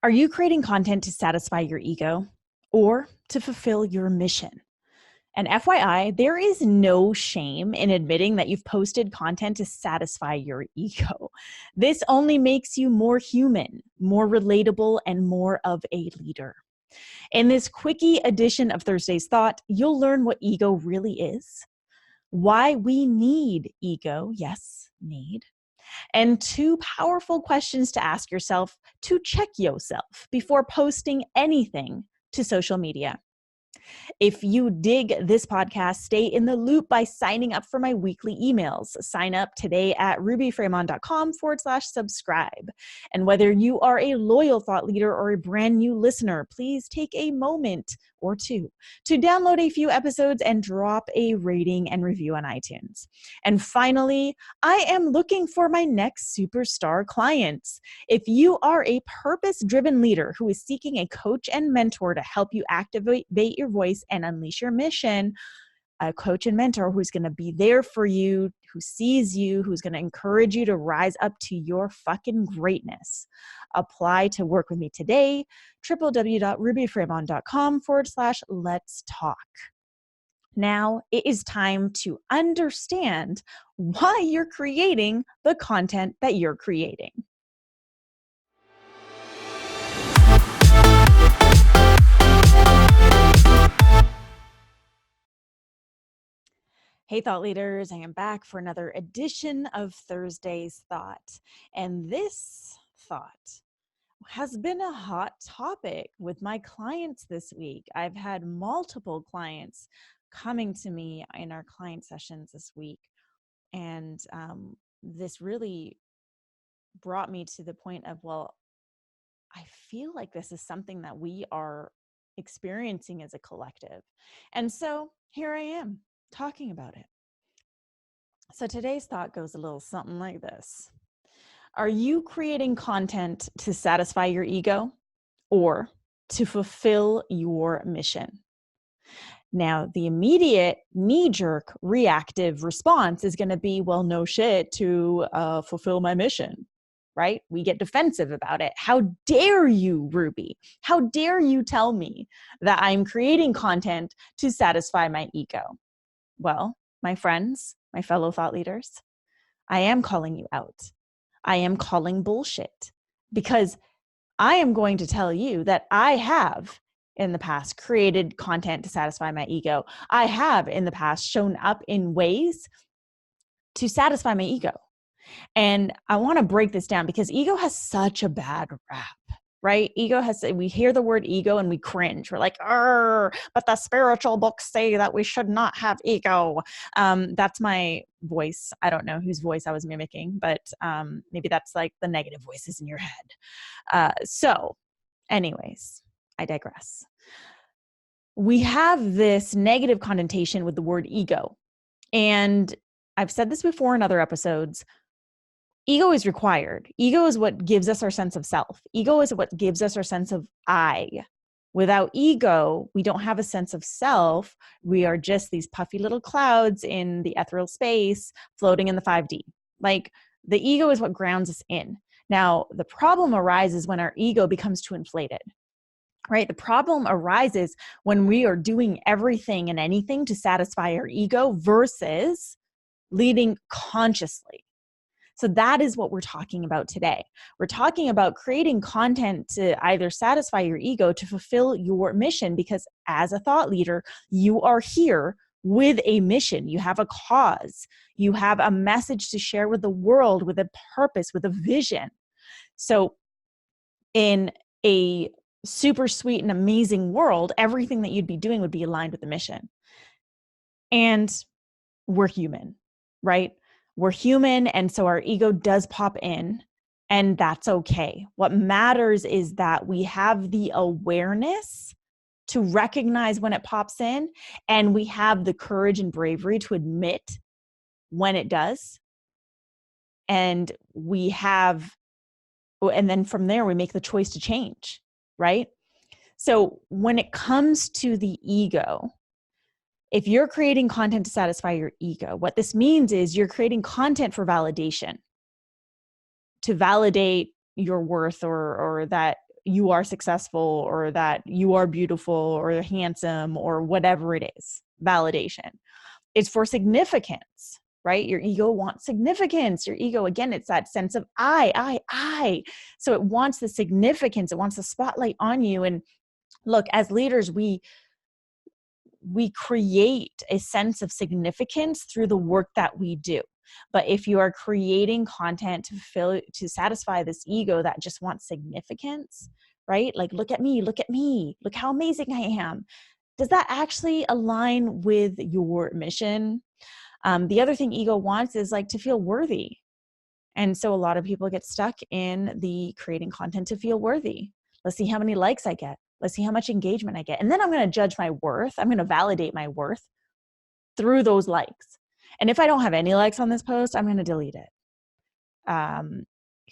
Are you creating content to satisfy your ego or to fulfill your mission? And FYI, there is no shame in admitting that you've posted content to satisfy your ego. This only makes you more human, more relatable, and more of a leader. In this quickie edition of Thursday's Thought, you'll learn what ego really is, why we need ego, yes, need, and two powerful questions to ask yourself to check yourself before posting anything to social media. If you dig this podcast, stay in the loop by signing up for my weekly emails. Sign up today at rubyfremon.com/subscribe. And whether you are a loyal thought leader or a brand new listener, please take a moment or two to download a few episodes and drop a rating and review on iTunes. And finally, I am looking for my next superstar clients. If you are a purpose-driven leader who is seeking a coach and mentor to help you activate your voice and unleash your mission, a coach and mentor who's going to be there for you, who sees you, who's going to encourage you to rise up to your fucking greatness. Apply to work with me today, www.rubyfremon.com/let's talk. Now it is time to understand why you're creating the content that you're creating. Hey, thought leaders, I am back for another edition of Thursday's Thought. And this thought has been a hot topic with my clients this week. I've had multiple clients coming to me in our client sessions this week. And this really brought me to the point of, well, I feel like this is something that we are experiencing as a collective. And so here I am talking about it. So today's thought goes a little something like this. Are you creating content to satisfy your ego or to fulfill your mission? Now, the immediate knee-jerk reactive response is going to be, well, no shit, to fulfill my mission, right? We get defensive about it. How dare you, Ruby? How dare you tell me that I'm creating content to satisfy my ego? Well, my friends, my fellow thought leaders, I am calling you out. I am calling bullshit, because I am going to tell you that I have in the past created content to satisfy my ego. I have in the past shown up in ways to satisfy my ego. And I want to break this down because ego has such a bad rap, right? We hear the word ego and we cringe. We're like, but the spiritual books say that we should not have ego. That's my voice. I don't know whose voice I was mimicking, but maybe that's like the negative voices in your head. So anyways, I digress. We have this negative connotation with the word ego. And I've said this before in other episodes. Ego is required. Ego is what gives us our sense of self. Ego is what gives us our sense of I. Without ego, we don't have a sense of self. We are just these puffy little clouds in the ethereal space floating in the 5D. Like, the ego is what grounds us in. Now, the problem arises when our ego becomes too inflated, right? The problem arises when we are doing everything and anything to satisfy our ego versus leading consciously. So that is what we're talking about today. We're talking about creating content to either satisfy your ego, to fulfill your mission, because as a thought leader, you are here with a mission. You have a cause. You have a message to share with the world, with a purpose, with a vision. So in a super sweet and amazing world, everything that you'd be doing would be aligned with the mission. And we're human, right? We're human, and so our ego does pop in, and that's okay. What matters is that we have the awareness to recognize when it pops in, and we have the courage and bravery to admit when it does. And then from there, we make the choice to change, right? So when it comes to the ego, if you're creating content to satisfy your ego, what this means is you're creating content for validation, to validate your worth, or that you are successful or that you are beautiful or handsome or whatever it is, validation. It's for significance, right? Your ego wants significance. Your ego, again, it's that sense of I. So it wants the significance. It wants the spotlight on you. And look, as leaders, we create a sense of significance through the work that we do. But if you are creating content to satisfy this ego that just wants significance, right? Like, look at me, look how amazing I am. Does that actually align with your mission? The other thing ego wants is like to feel worthy. And so a lot of people get stuck in the creating content to feel worthy. Let's see how many likes I get. Let's see how much engagement I get. And then I'm going to judge my worth. I'm going to validate my worth through those likes. And if I don't have any likes on this post, I'm going to delete it.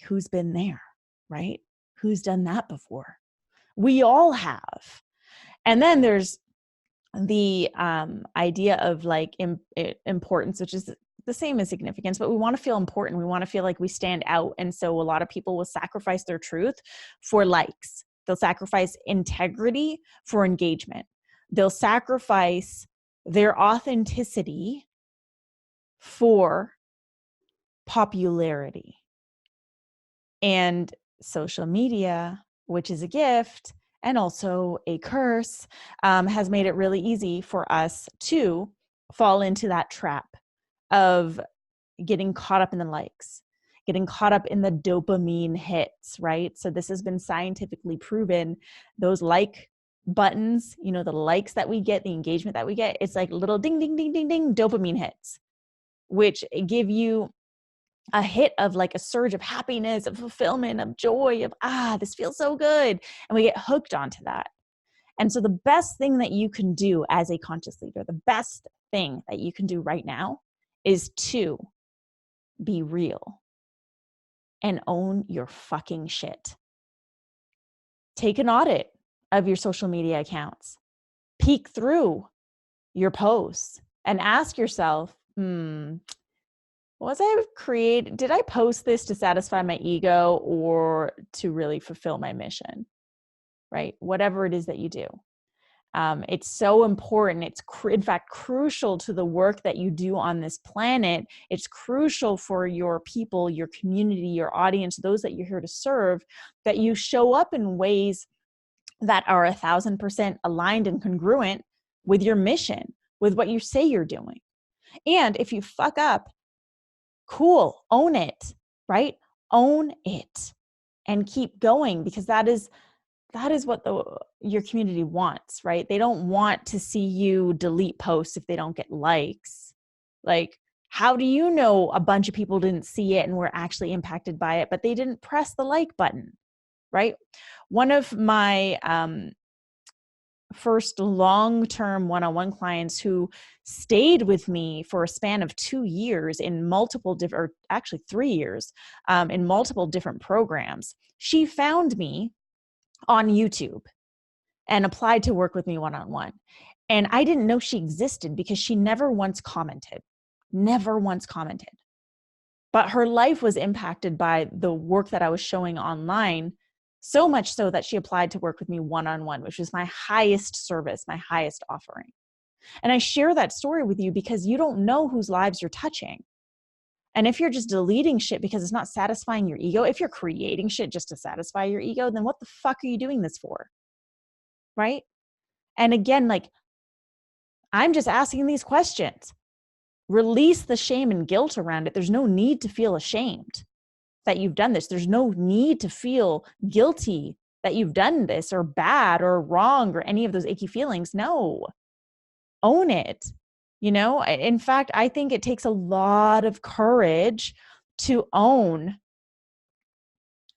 Who's been there, right? Who's done that before? We all have. And then there's the idea of like importance, which is the same as significance, but we want to feel important. We want to feel like we stand out. And so a lot of people will sacrifice their truth for likes. They'll sacrifice integrity for engagement. They'll sacrifice their authenticity for popularity. And social media, which is a gift and also a curse, has made it really easy for us to fall into that trap of getting caught up in the likes, getting caught up in the dopamine hits, right? So this has been scientifically proven. Those like buttons, the likes that we get, the engagement that we get, it's like little ding, ding, ding, ding, ding, dopamine hits, which give you a hit of like a surge of happiness, of fulfillment, of joy, of, this feels so good. And we get hooked onto that. And so the best thing that you can do as a conscious leader, the best thing that you can do right now is to be real and own your fucking shit. Take an audit of your social media accounts. Peek through your posts and ask yourself, did I post this to satisfy my ego or to really fulfill my mission, right? Whatever it is that you do. It's so important. It's in fact crucial to the work that you do on this planet. It's crucial for your people, your community, your audience, those that you're here to serve, that you show up in ways that are 1,000% aligned and congruent with your mission, with what you say you're doing. And if you fuck up, cool, own it, right? Own it and keep going, because that is what your community wants, right? They don't want to see you delete posts if they don't get likes. Like, how do you know a bunch of people didn't see it and were actually impacted by it, but they didn't press the like button, right? One of my first long-term one-on-one clients who stayed with me for a span of 2 years in multiple different, or actually 3 years, in multiple different programs, she found me on YouTube and applied to work with me one-on-one. And I didn't know she existed because she never once commented. But her life was impacted by the work that I was showing online, so much so that she applied to work with me one-on-one, which was my highest service, my highest offering. And I share that story with you because you don't know whose lives you're touching. And if you're just deleting shit because it's not satisfying your ego, if you're creating shit just to satisfy your ego, then what the fuck are you doing this for? Right? And again, like, I'm just asking these questions. Release the shame and guilt around it. There's no need to feel ashamed that you've done this. There's no need to feel guilty that you've done this or bad or wrong or any of those icky feelings. No, own it. In fact, I think it takes a lot of courage to own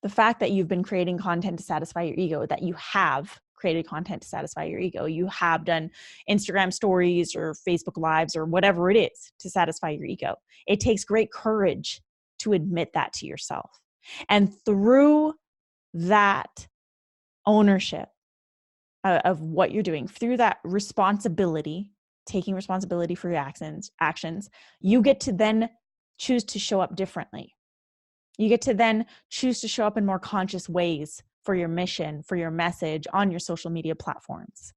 the fact that you've been creating content to satisfy your ego, that you have created content to satisfy your ego. You have done Instagram stories or Facebook Lives or whatever it is to satisfy your ego. It takes great courage to admit that to yourself. And through that ownership of what you're doing, through that responsibility, taking responsibility for your actions, you get to then choose to show up differently. You get to then choose to show up in more conscious ways for your mission, for your message on your social media platforms.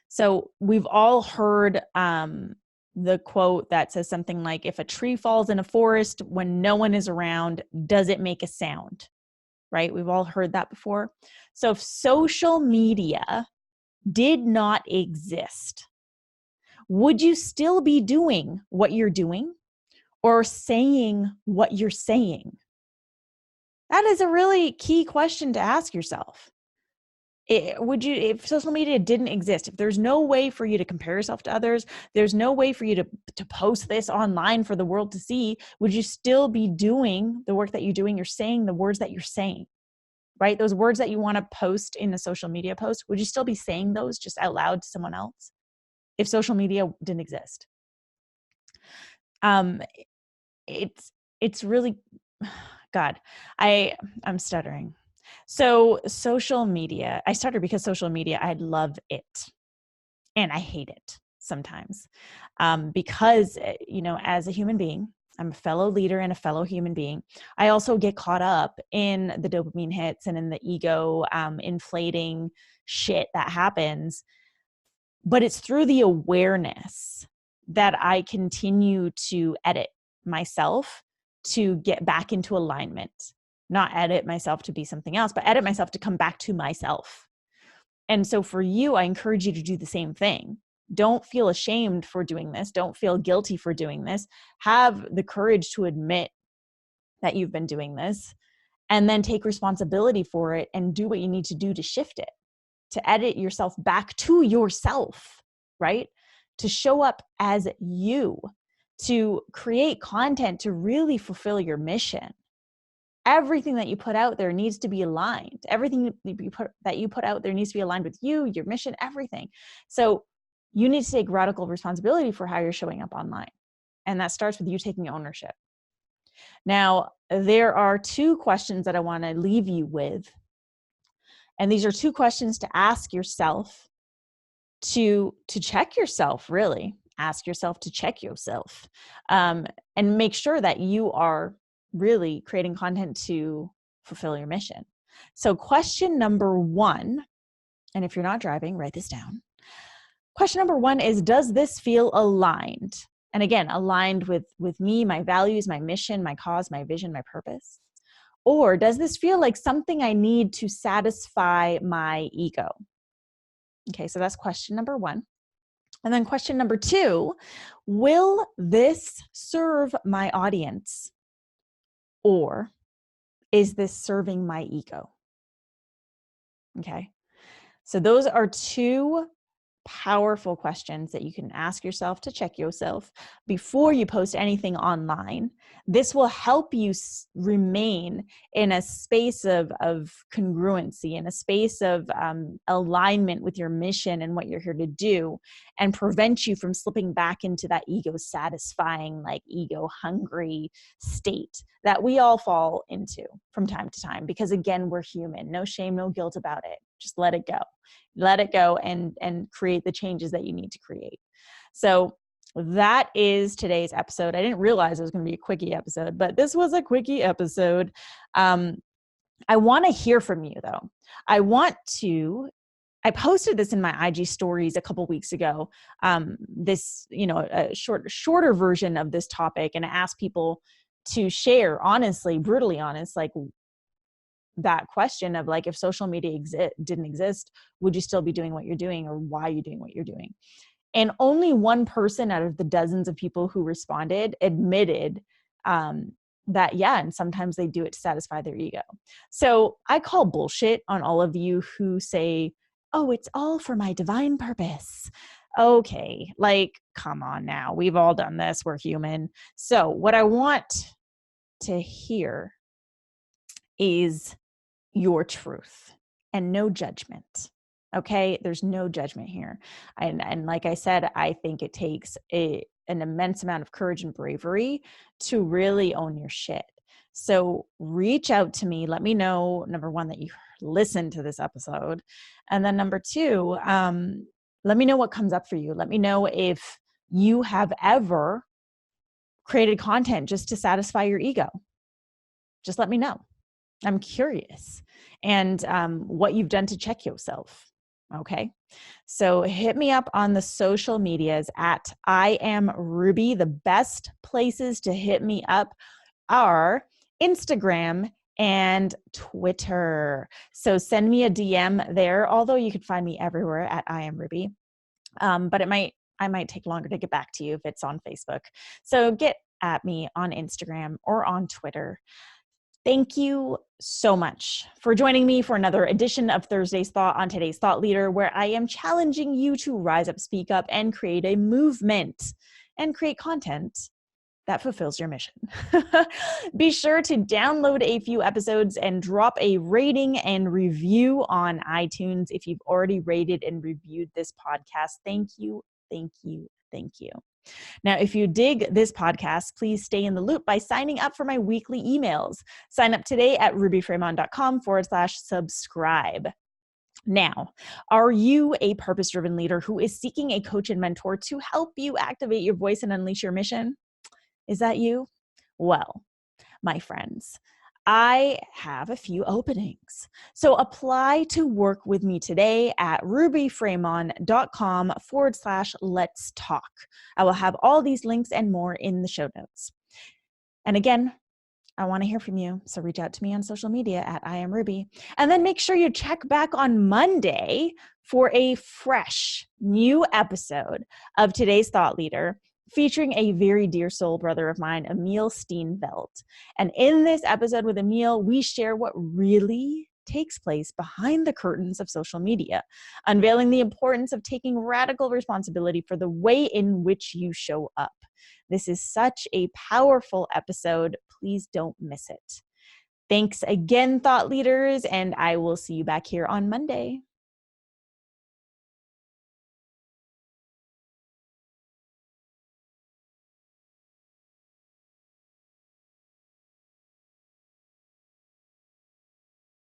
So we've all heard the quote that says something like, if a tree falls in a forest when no one is around, does it make a sound? Right? We've all heard that before. So if social media did not exist, would you still be doing what you're doing or saying what you're saying? That is a really key question to ask yourself. If social media didn't exist, if there's no way for you to compare yourself to others, there's no way for you to post this online for the world to see, would you still be doing the work that you're doing? You're saying the words that you're saying, right? Those words that you want to post in a social media post, would you still be saying those just out loud to someone else if social media didn't exist? It's really, God, I'm stuttering. So social media, I started because social media, I love it and I hate it sometimes, because, as a human being, I'm a fellow leader and a fellow human being. I also get caught up in the dopamine hits and in the ego inflating shit that happens. But it's through the awareness that I continue to edit myself to get back into alignment. Not edit myself to be something else, but edit myself to come back to myself. And so for you, I encourage you to do the same thing. Don't feel ashamed for doing this. Don't feel guilty for doing this. Have the courage to admit that you've been doing this and then take responsibility for it and do what you need to do to shift it, to edit yourself back to yourself, right? To show up as you, to create content to really fulfill your mission. Everything that you put out there needs to be aligned. Everything that you put out there needs to be aligned with you, your mission, everything. So you need to take radical responsibility for how you're showing up online. And that starts with you taking ownership. Now, there are two questions that I want to leave you with. And these are two questions to ask yourself, to check yourself, really. Ask yourself to check yourself, and make sure that you are really creating content to fulfill your mission. So question number one, and if you're not driving, write this down. Question number one is, does this feel aligned? And again, aligned with me, my values, my mission, my cause, my vision, my purpose? Or does this feel like something I need to satisfy my ego? Okay, so that's question number one. And then question number two, will this serve my audience? Or is this serving my ego? Okay, so those are two powerful questions that you can ask yourself to check yourself before you post anything online. This will help you remain in a space of congruency, in a space of alignment with your mission and what you're here to do, and prevent you from slipping back into that ego satisfying, like ego hungry state that we all fall into from time to time, because again, we're human. No shame, no guilt about it. Just let it go. Let it go and create the changes that you need to create. So that is today's episode. I didn't realize it was going to be a quickie episode, but this was a quickie episode. I want to hear from you though. I posted this in my IG stories a couple weeks ago. This, a shorter version of this topic, and I asked people to share honestly, brutally honest, like that question of like, if social media didn't exist, would you still be doing what you're doing, or why are you doing what you're doing? And only one person out of the dozens of people who responded admitted that, yeah, and sometimes they do it to satisfy their ego. So I call bullshit on all of you who say, oh, it's all for my divine purpose. Okay, like, come on now. We've all done this. We're human. So what I want to hear is your truth and no judgment. Okay, there's no judgment here. And like I said, I think it takes an immense amount of courage and bravery to really own your shit. So reach out to me. Let me know, number one, that you listened to this episode. And then number two, let me know what comes up for you. Let me know if you have ever created content just to satisfy your ego. Just let me know. I'm curious. And what you've done to check yourself. Okay. So hit me up on the social medias at I am Ruby. The best places to hit me up are Instagram and Twitter. So send me a DM there, although you can find me everywhere at I am Ruby. But I might take longer to get back to you if it's on Facebook. So get at me on Instagram or on Twitter. Thank you so much for joining me for another edition of Thursday's Thought on Today's Thought Leader, where I am challenging you to rise up, speak up, and create a movement and create content that fulfills your mission. Be sure to download a few episodes and drop a rating and review on iTunes if you've already rated and reviewed this podcast. Thank you, thank you, thank you. Now, if you dig this podcast, please stay in the loop by signing up for my weekly emails. Sign up today at rubyfremon.com/subscribe. Now, are you a purpose-driven leader who is seeking a coach and mentor to help you activate your voice and unleash your mission? Is that you? Well, my friends, I have a few openings. So apply to work with me today at rubyfremon.com/let's talk. I will have all these links and more in the show notes. And again, I want to hear from you. So reach out to me on social media at I am Ruby. And then make sure you check back on Monday for a fresh new episode of Today's Thought Leader, featuring a very dear soul brother of mine, Emil Steenveld. And in this episode with Emil, we share what really takes place behind the curtains of social media, unveiling the importance of taking radical responsibility for the way in which you show up. This is such a powerful episode. Please don't miss it. Thanks again, thought leaders, and I will see you back here on Monday.